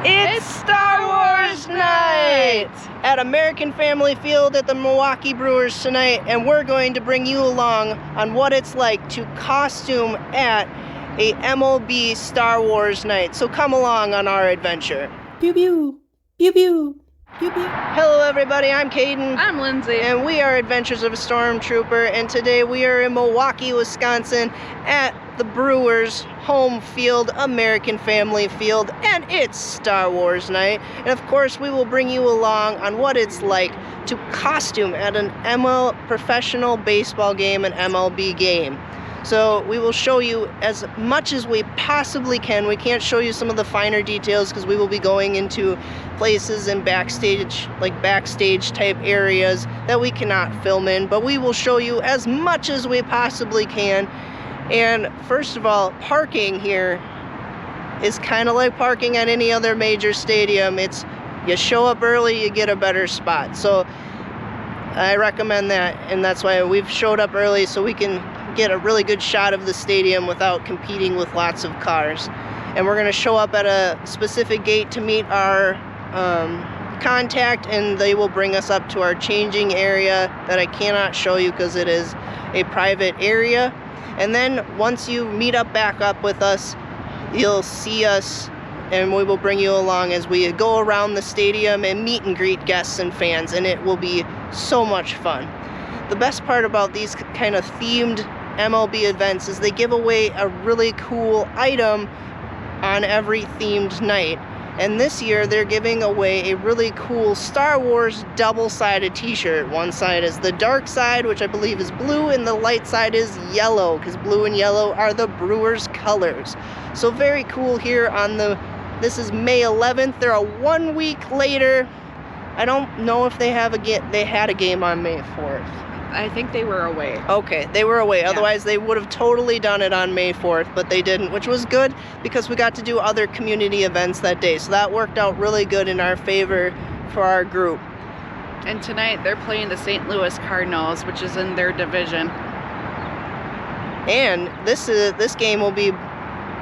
It's Star Wars night at American Family Field at the Milwaukee Brewers tonight, and we're going to bring you along on what it's like to costume at a MLB Star Wars night. So come along on our adventure. Pew pew, pew pew, pew pew. Hello everybody, I'm Caden. I'm Lindsay. And we are Adventures of a Stormtrooper, and today we are in Milwaukee, Wisconsin at the Brewers home field, American Family Field, and it's Star Wars night. And of course we will bring you along on what it's like to costume at an professional baseball game, an MLB game. So we will show you as much as we possibly can. We can't show you some of the finer details because we will be going into places and backstage type areas that we cannot film in, but we will show you as much as we possibly can. And first of all, parking here is kind of like parking at any other major stadium. It's you show up early, you get a better spot. So I recommend that, and that's why we've showed up early so we can get a really good shot of the stadium without competing with lots of cars. And we're going to show up at a specific gate to meet our contact, and they will bring us up to our changing area that I cannot show you because it is a private area. And then once you meet back up with us, you'll see us, and we will bring you along as we go around the stadium and meet and greet guests and fans, and it will be so much fun. The best part about these kind of themed MLB events is they give away a really cool item on every themed night. And this year they're giving away a really cool Star Wars double-sided t-shirt. One side is the dark side, which I believe is blue, and the light side is yellow, because blue and yellow are the Brewers colors. So very cool here on this is May 11th. They're 1 week later. I don't know if they had a game on May 4th. I think they were away. Okay, they were away. Yeah. Otherwise, they would have totally done it on May 4th, but they didn't, which was good because we got to do other community events that day. So that worked out really good in our favor for our group. And tonight they're playing the St. Louis Cardinals, which is in their division. And this game will be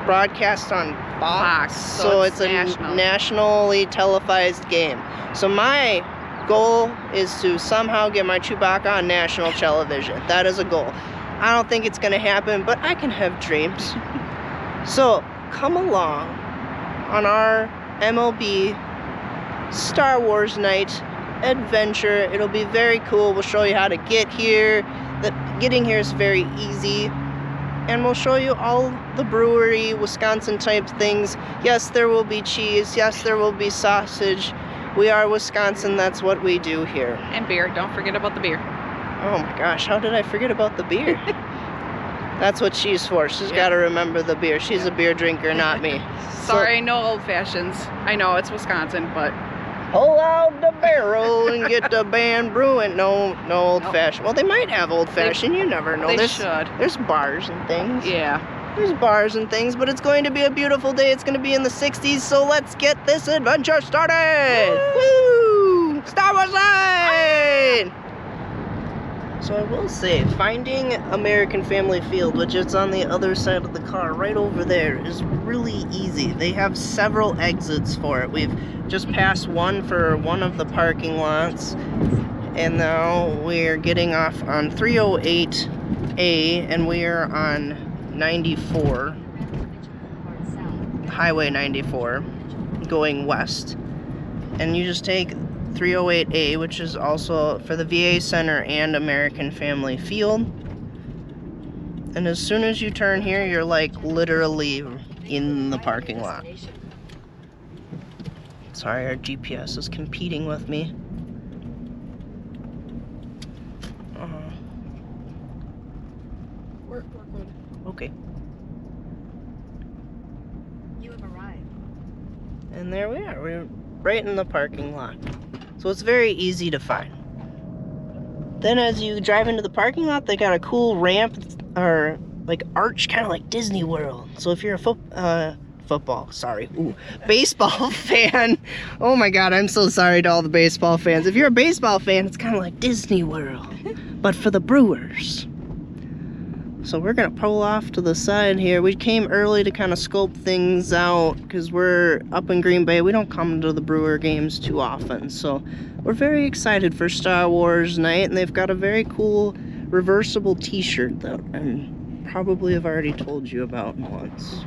broadcast on Fox, so it's a nationally televised game. So my goal is to somehow get my Chewbacca on national television. That is a goal. I don't think it's going to happen, but I can have dreams. So come along on our MLB Star Wars night adventure. It'll be very cool. We'll show you how to get here. Getting here is very easy. And we'll show you all the brewery, Wisconsin type things. Yes, there will be cheese. Yes, there will be sausage. We are Wisconsin, that's what we do here. And beer, don't forget about the beer. Oh my gosh, how did I forget about the beer? That's what she's for. She's got to remember the beer. She's a beer drinker, not me. Sorry, no old fashions. I know it's Wisconsin, but pull out the barrel and get the band brewing. No old fashioned. Well, they might have old fashioned. You never know. They should. There's bars and things. Yeah. There's bars and things, but it's going to be a beautiful day. It's going to be in the 60s, so let's get this adventure started! Woo! Star Wars night! So I will say, finding American Family Field, which is on the other side of the car, right over there, is really easy. They have several exits for it. We've just passed one for one of the parking lots, and now we're getting off on 308A, and we are on 94, Highway 94, going west. And you just take 308A, which is also for the VA Center and American Family Field. And as soon as you turn here, you're like literally in the parking lot. Sorry, our GPS is competing with me. Okay. You have arrived. And there we are. We're right in the parking lot. So it's very easy to find. Then as you drive into the parking lot, they got a cool ramp or like arch, kind of like Disney World. So if you're a baseball fan. Oh my God, I'm so sorry to all the baseball fans. If you're a baseball fan, it's kind of like Disney World, but for the Brewers. So we're gonna pull off to the side here. We came early to kind of scope things out because we're up in Green Bay. We don't come to the Brewer games too often, so we're very excited for Star Wars night. And they've got a very cool reversible t-shirt that I probably have already told you about once.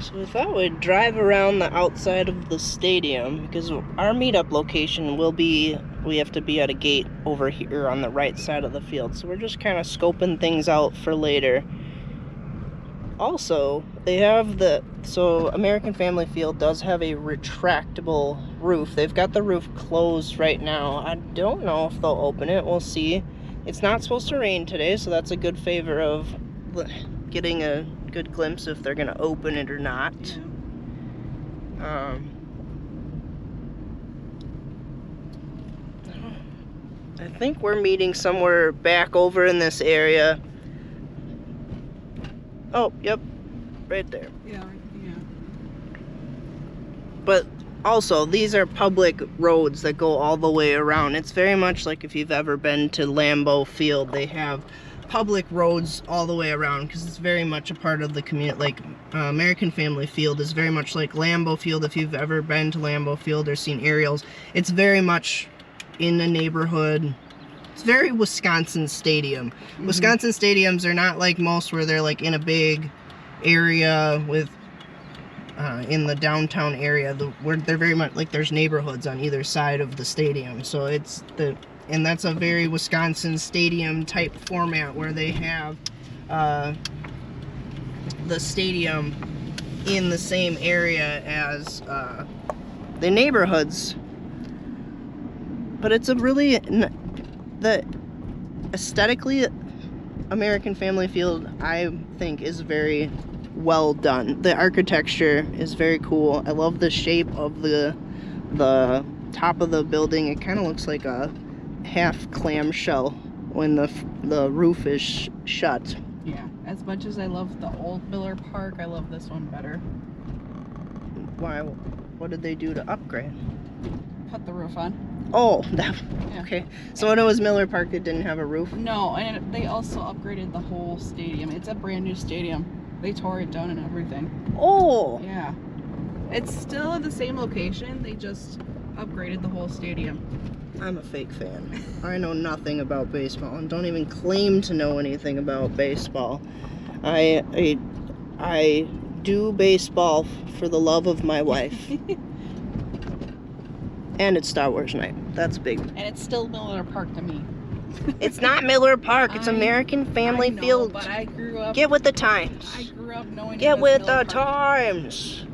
So we thought we'd drive around the outside of the stadium because our meetup location will be, we have to be at a gate over here on the right side of the field. So we're just kind of scoping things out for later. Also, they have so American Family Field does have a retractable roof. They've got the roof closed right now. I don't know if they'll open it. We'll see. It's not supposed to rain today, so that's a good favor of getting a good glimpse if they're gonna open it or not. Yeah. I think we're meeting somewhere back over in this area. Oh, yep, right there. Yeah. But also, these are public roads that go all the way around. It's very much like if you've ever been to Lambeau Field. They have public roads all the way around because it's very much a part of the community. Like American Family Field is very much like Lambeau Field. If you've ever been to Lambeau Field or seen aerials, it's very much in the neighborhood. It's very Wisconsin stadium. Mm-hmm. Wisconsin stadiums are not like most where they're like in a big area with in the downtown area. Where they're very much like there's neighborhoods on either side of the stadium. So and that's a very Wisconsin stadium type format where they have the stadium in the same area as the neighborhoods. But it's a really, aesthetically, American Family Field, I think, is very well done. The architecture is very cool. I love the shape of the top of the building. It kind of looks like a half clamshell when the roof is shut. Yeah, as much as I love the old Miller Park, I love this one better. Why? What did they do to upgrade? Put the roof on. Oh, Yeah. Okay. So when it was Miller Park, it didn't have a roof? No, and they also upgraded the whole stadium. It's a brand new stadium. They tore it down and everything. Oh! Yeah. It's still at the same location. They just upgraded the whole stadium. I'm a fake fan. I know nothing about baseball and don't even claim to know anything about baseball. I do baseball for the love of my wife. And it's Star Wars night. That's big. And it's still Miller Park to me. It's not Miller Park. It's American Family Field. But I grew up. Get with the times. I grew up knowing. Get with the Miller times.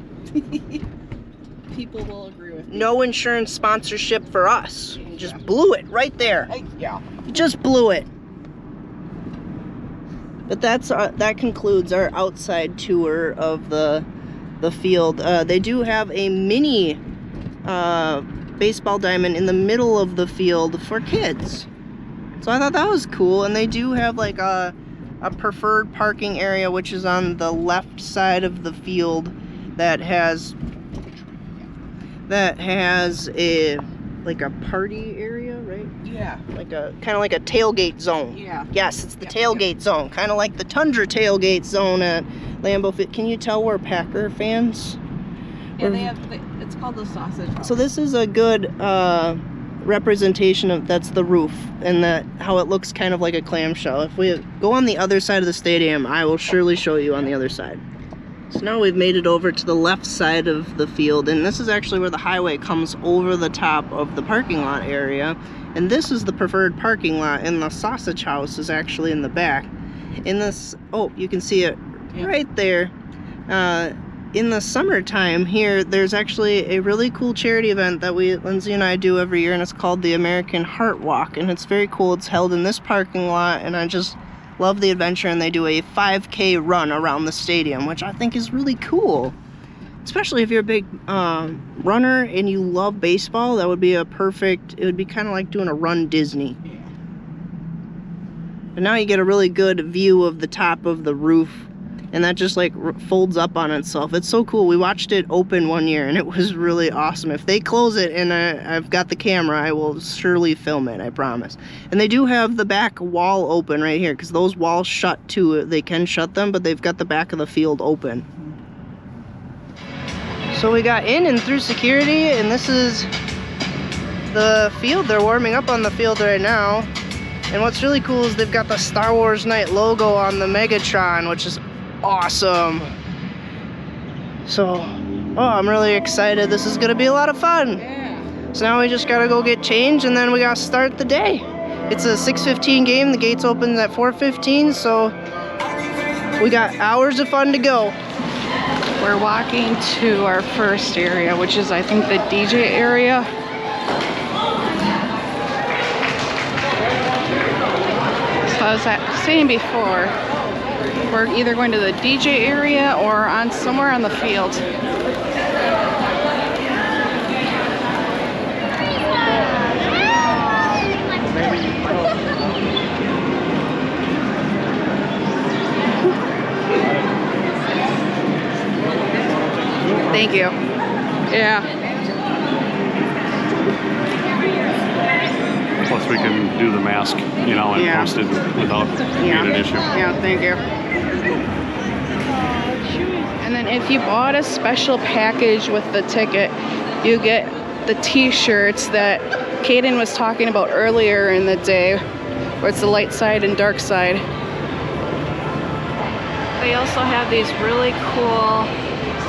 People will agree with me. No insurance sponsorship for us. You just blew it right there. Yeah. You just blew it. But that concludes our outside tour of the field. They do have a mini baseball diamond in the middle of the field for kids. So I thought that was cool. And they do have like a preferred parking area, which is on the left side of the field that has a like a party area, right? Yeah. Like a kind of like a tailgate zone. Yeah. Yes, it's the tailgate zone, kind of like the Tundra tailgate zone at Lambeau Field. Can you tell we're Packer fans? Yeah, it's called the Sausage House. So this is a good representation of that's the roof and that how it looks kind of like a clamshell. If we go on the other side of the stadium, I will surely show you on the other side. So now we've made it over to the left side of the field, and this is actually where the highway comes over the top of the parking lot area. And this is the preferred parking lot, and the Sausage House is actually in the back. In this, oh, you can see it right there. In the summertime here, there's actually a really cool charity event that Lindsay and I do every year, and it's called the American Heart Walk, and it's very cool. It's held in this parking lot, and I just love the adventure, and they do a 5K run around the stadium, which I think is really cool. Especially if you're a big runner and you love baseball, that would be it would be kind of like doing a Run Disney. Yeah. But now you get a really good view of the top of the roof. and that just like folds up on itself. It's so cool. We watched it open one year and it was really awesome. If they close it and I've got the camera, I will surely film it, I promise. And they do have the back wall open right here, because those walls shut too. They can shut them, but they've got the back of the field open. So we got in and through security, and this is the field. They're warming up on the field right now. And what's really cool is they've got the Star Wars Night logo on the Megatron, which is awesome. So, oh, I'm really excited. This is gonna be a lot of fun. Yeah. So now we just gotta go get changed, and then we gotta start the day. It's a 6:15 game. The gates open at 4:15, so we got hours of fun to go. We're walking to our first area, which is, I think, the DJ area. So I was saying before, we're either going to the DJ area or on somewhere on the field. Thank you. Yeah. Plus we can do the mask, you know, and Yeah. post it without being an issue. Yeah, thank you. And then if you bought a special package with the ticket, you get the t-shirts that Kaden was talking about earlier in the day, where it's the light side and dark side. They also have these really cool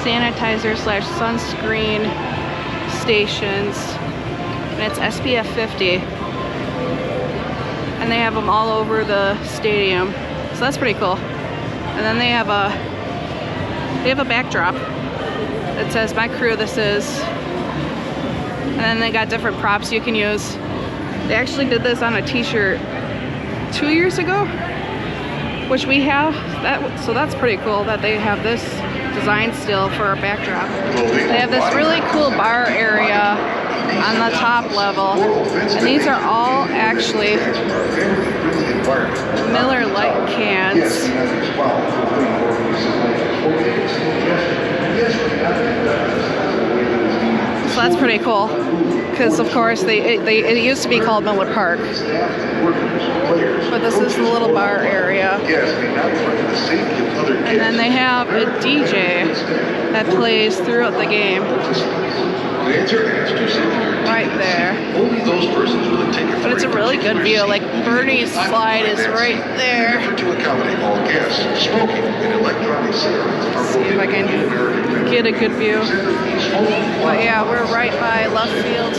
sanitizer / sunscreen stations, and it's SPF 50, and they have them all over the stadium, so that's pretty cool. And then they have a backdrop that says "My Crew This Is," and then they got different props you can use. They actually did this on a t-shirt 2 years ago, which we have, so that's pretty cool that they have this design still for our backdrop. They have this really cool bar area on the top level, and these are all actually Miller Lite cans. So that's pretty cool, because of course it used to be called Millwood Park, but this is the little bar area. And then they have a DJ that plays throughout the game. Right there. But it's a really good view. Like Bernie's slide is right there. Let's see if I can get a good view. But yeah, we're right by left field.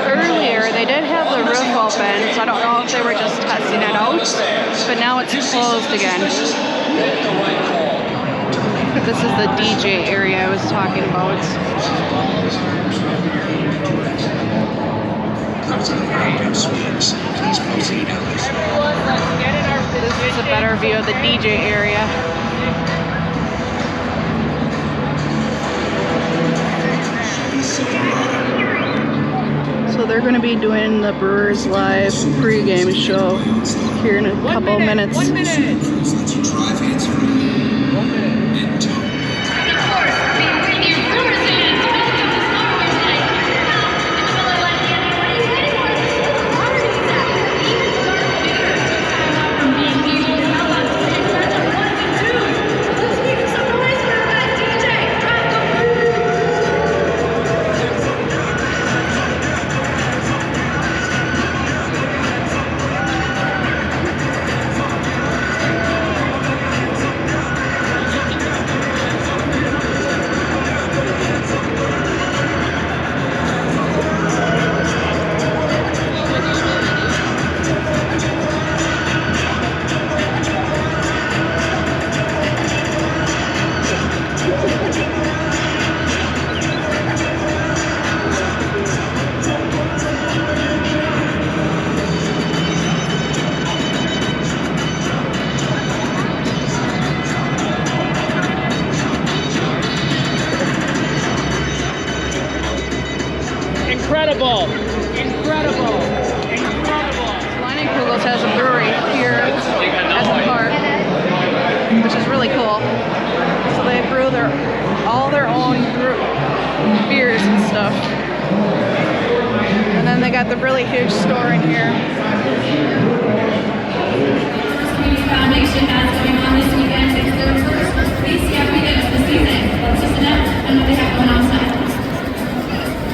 Earlier, they did have the roof open, so I don't know if they were just testing it out, but now it's closed again. This is the DJ area I was talking about. This is a better view of the DJ area. So they're going to be doing the Brewers live pregame show here in a couple minutes. 1 minute. really huge store in here. Community Foundation has going on this weekend. It's their first BCF weekend of the season. Let's listen up and what they have going on tonight.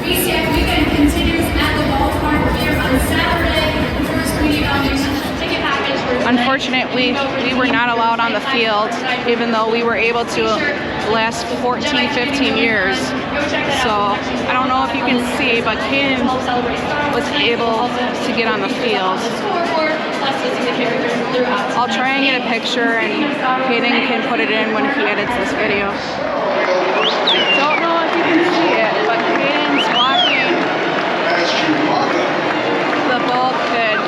BCF weekend continues at the ballpark here on Saturday. The First Community Foundation ticket package. Unfortunately, we were not allowed on the field, even though we were able to last 14, 15 years. So I don't know if you can see, but Caden was able to get on the field. I'll try and get a picture, and Caden can put it in when he edits this video. I don't know if you can see it, but Caden's walking That's Chewbacca. the bulkhead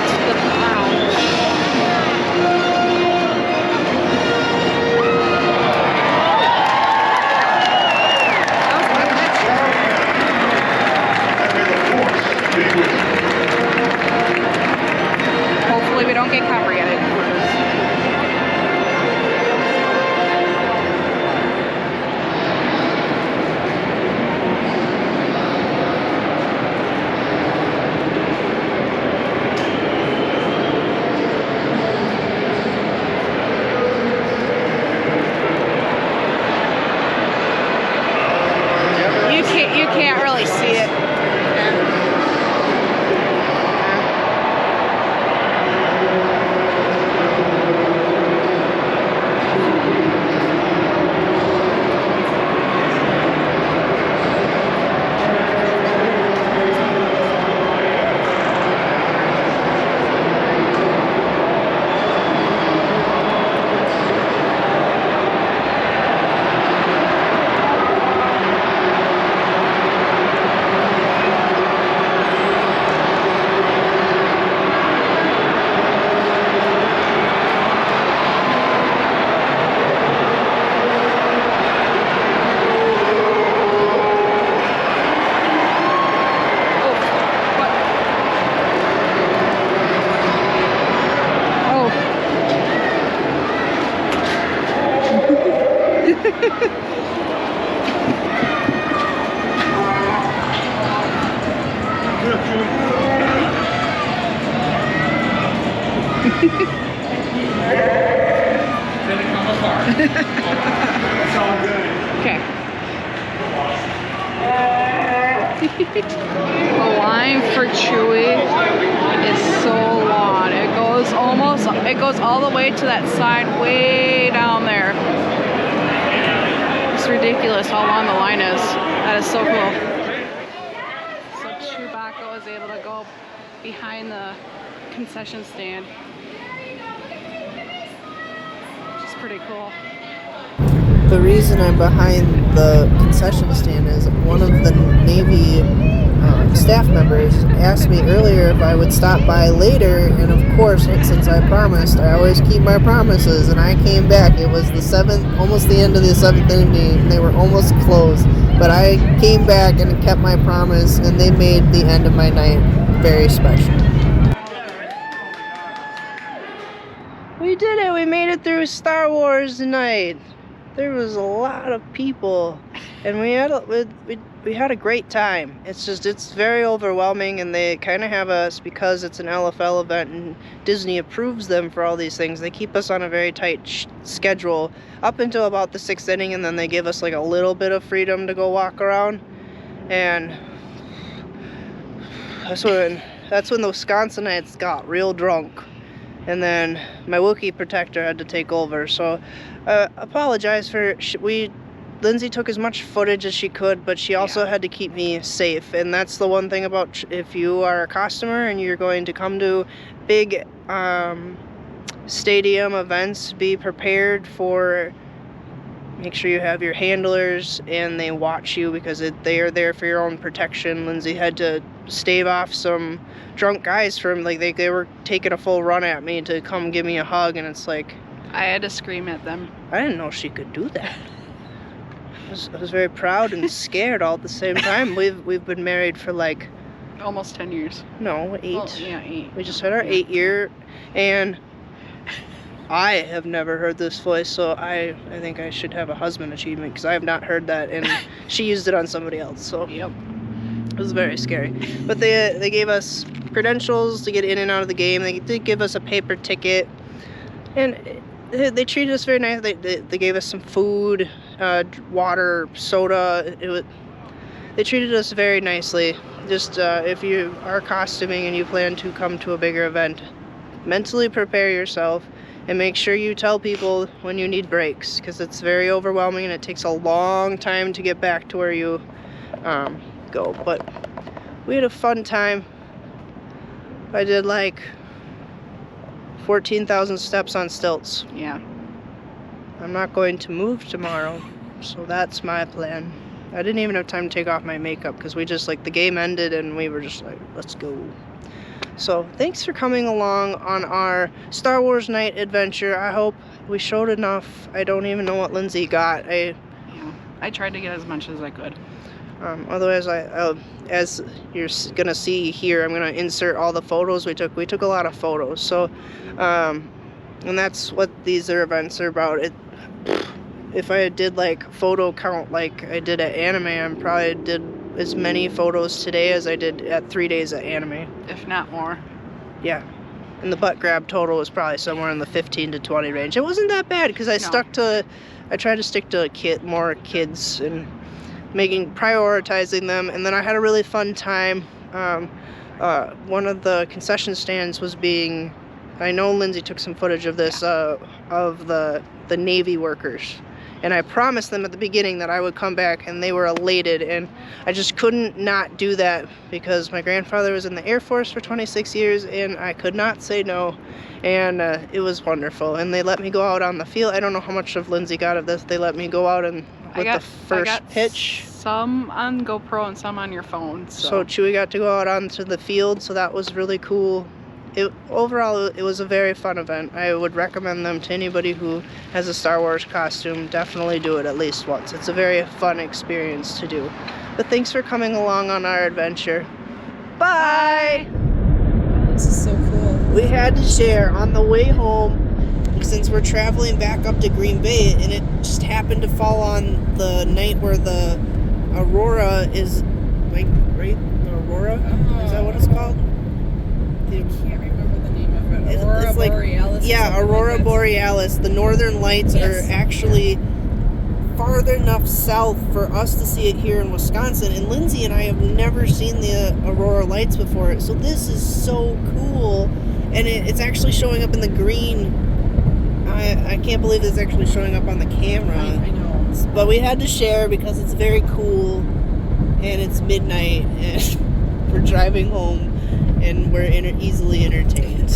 to the pound. Hopefully we don't get copyrighted for this. You can't really see it. Okay. The line for Chewy is so long. It goes all the way to that side way down there. It's ridiculous how long the line is. That is so cool. So Chewbacca was able to go behind the concession stand, which is pretty cool. The reason I'm behind the concession stand is one of the Navy staff members asked me earlier if I would stop by later, and of course, since I promised, I always keep my promises, and I came back. It was the 7th, almost the end of the 7th inning, and they were almost closed, but I came back and kept my promise, and they made the end of my night very special. We did it! We made it through Star Wars night. There was a lot of people, and we had a great time. It's very overwhelming, and they kind of have us, because it's an LFL event and Disney approves them for all these things. They keep us on a very tight schedule up until about the 6th inning, and then they give us like a little bit of freedom to go walk around. And that's when the Wisconsinites got real drunk. And then my Wookiee protector had to take over. So apologize for Lindsay took as much footage as she could, but she also had to keep me safe. And that's the one thing about if you are a customer and you're going to come to big stadium events, be prepared for. Make sure you have your handlers and they watch you, because they are there for your own protection. Lindsay had to stave off some drunk guys from, like, they were taking a full run at me to come give me a hug, and it's like, I had to scream at them. I didn't know she could do that. I was very proud and scared all at the same time. We've been married for like Almost 10 years. no 8. Well, yeah, 8. We just had our 8 year, and I have never heard this voice, so I think I should have a husband achievement, because I have not heard that, and she used it on somebody else. So Yep. It was very scary. But they gave us credentials to get in and out of the game. They did give us a paper ticket. And they treated us very nice. They gave us some food, water, soda. They treated us very nicely. Just if you are costuming and you plan to come to a bigger event, mentally prepare yourself and make sure you tell people when you need breaks, because it's very overwhelming and it takes a long time to get back to where you go. But we had a fun time. I did like 14,000 steps on stilts. Yeah. I'm not going to move tomorrow, so that's my plan. I didn't even have time to take off my makeup because we just, like, the game ended and we were just like, let's go. So thanks for coming along on our Star Wars night adventure. I hope we showed enough. I don't even know what Lindsay got. I tried to get as much as I could. Otherwise, as you're gonna see here, I'm gonna insert all the photos we took. We took a lot of photos, so and that's what these events are about. If I did like photo count like I did at anime, I probably did as many photos today as I did at 3 days at anime, if not more. Yeah. And the butt grab total was probably somewhere in the 15 to 20 range. It wasn't that bad because I tried to stick to more kids and prioritizing them. And then I had a really fun time. One of the concession stands was I know Lindsay took some footage of this, of the Navy workers. And I promised them at the beginning that I would come back, and they were elated. And I just couldn't not do that because my grandfather was in the Air Force for 26 years, and I could not say no. And it was wonderful. And they let me go out on the field. I don't know how much of Lindsay got of this. They let me go out and the first pitch. Some on GoPro and some on your phone. So Chewie got to go out onto the field, so that was really cool. Overall, it was a very fun event. I would recommend them to anybody who has a Star Wars costume. Definitely do it at least once. It's a very fun experience to do. But thanks for coming along on our adventure. Bye! This is so cool. We had to share on the way home, since we're traveling back up to Green Bay, and it just happened to fall on the night where the Aurora is, like, right? The Aurora? Is that what it's called? I can't remember the name of it. Aurora Borealis. Yeah, Aurora Borealis. The northern lights are actually farther enough south for us to see it here in Wisconsin. And Lindsay and I have never seen the Aurora lights before. So this is so cool. And it's actually showing up in the green. I can't believe it's actually showing up on the camera. I know. But we had to share because it's very cool. And it's midnight. And we're driving home. And we're easily entertained.